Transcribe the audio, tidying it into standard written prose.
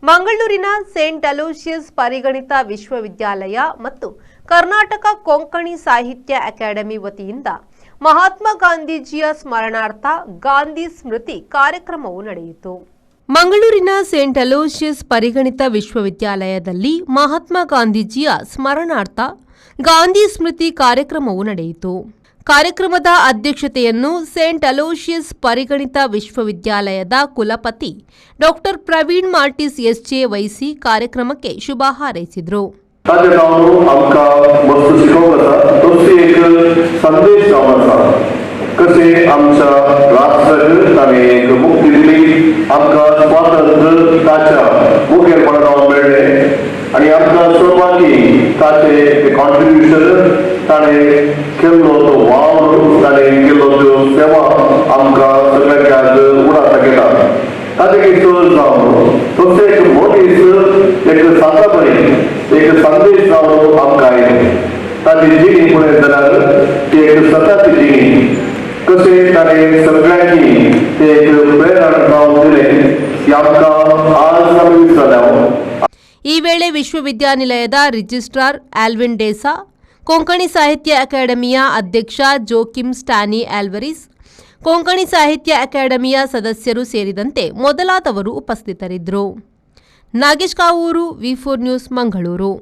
ಮಂಗಳೂರಿನ Saint Aloysius ಪರಿಗಣಿತ ವಿಶ್ವವಿದ್ಯಾಲಯ ಮತ್ತು ಕರ್ನಾಟಕ ಕೊಂಕಣಿ ಸಾಹಿತ್ಯ ಅಕಾಡೆಮಿ ವತಿಯಿಂದ ಮಹಾತ್ಮ ಗಾಂಧೀಜಿಯ ಸ್ಮರಣಾರ್ಥ ಗಾಂಧಿ ಸ್ಮೃತಿ ಕಾರ್ಯಕ್ರಮವು ನಡೆಯಿತು. ಮಂಗಳೂರಿನ ಸೇಂಟ್ ಅಲೋಶಿಯಸ್ ಪರಿಗಣಿತ ವಿಶ್ವವಿದ್ಯಾಲಯದಲ್ಲಿ ಮಹಾತ್ಮ ಗಾಂಧೀಜಿಯ ಸ್ಮರಣಾರ್ಥ ಗಾಂಧಿ ಸ್ಮೃತಿ ಕಾರ್ಯಕ್ರಮವು ನಡೆಯಿತು. ಕಾರ್ಯಕ್ರಮದ ಅಧ್ಯಕ್ಷತೆಯನ್ನು ಸೇಂಟ್ ಅಲೋಶಿಯಸ್ ಪರಿಗಣಿತ ವಿಶ್ವವಿದ್ಯಾಲಯದ ಕುಲಪತಿ ಡಾಕ್ಟರ್ ಪ್ರವೀಣ್ ಮಾರ್ಟಿಸ್ ಎಸ್ಜೆ ವಹಿಸಿ ಕಾರ್ಯಕ್ರಮಕ್ಕೆ ಶುಭ ಹಾರೈಸಿದರು. कसे आमच्या राष्ट्राक ताणें एक मुक्ती दिली, आमकां स्वातंत्र्य ताच्या मुखेलपणान मेळ्ळें आनी आमकां सहभागी ताचें कॉन्ट्रिब्युशन ताणें केल्लो तो वावर ताणें केल्लो त्यो सेवा आमकां सगळ्यांक उडाता केला. ताचे एक जावन तशें एक मोटीच एक सातापणी एक संदेश जावन आमकां आयलें. ताची जिणी पळयत जाल्यार ती एक सताची जिणी कसे ताणें सगळ्यांनी ते एक प्रेरणा जावन दिलें की आमकां आज आमी विसरल्या. ಈ ವೇಳೆ ವಿಶ್ವವಿದ್ಯಾನಿಲಯದ ರಿಜಿಸ್ಟ್ರಾರ್ ಆಲ್ವಿನ್ ಡೇಸಾ, ಕೊಂಕಣಿ ಸಾಹಿತ್ಯ ಅಕಾಡೆಮಿಯ ಅಧ್ಯಕ್ಷ ಜೋಕಿಮ್ ಸ್ಟಾನಿ ಆಲ್ವರಿಸ್, ಕೊಂಕಣಿ ಸಾಹಿತ್ಯ ಅಕಾಡೆಮಿಯ ಸದಸ್ಯರು ಸೇರಿದಂತೆ ಮೊದಲಾದವರು ಉಪಸ್ಥಿತರಿದ್ದರು. ನಾಗೇಶ್ ಕಾವೂರು, ವಿ4 ನ್ಯೂಸ್, ಮಂಗಳೂರು.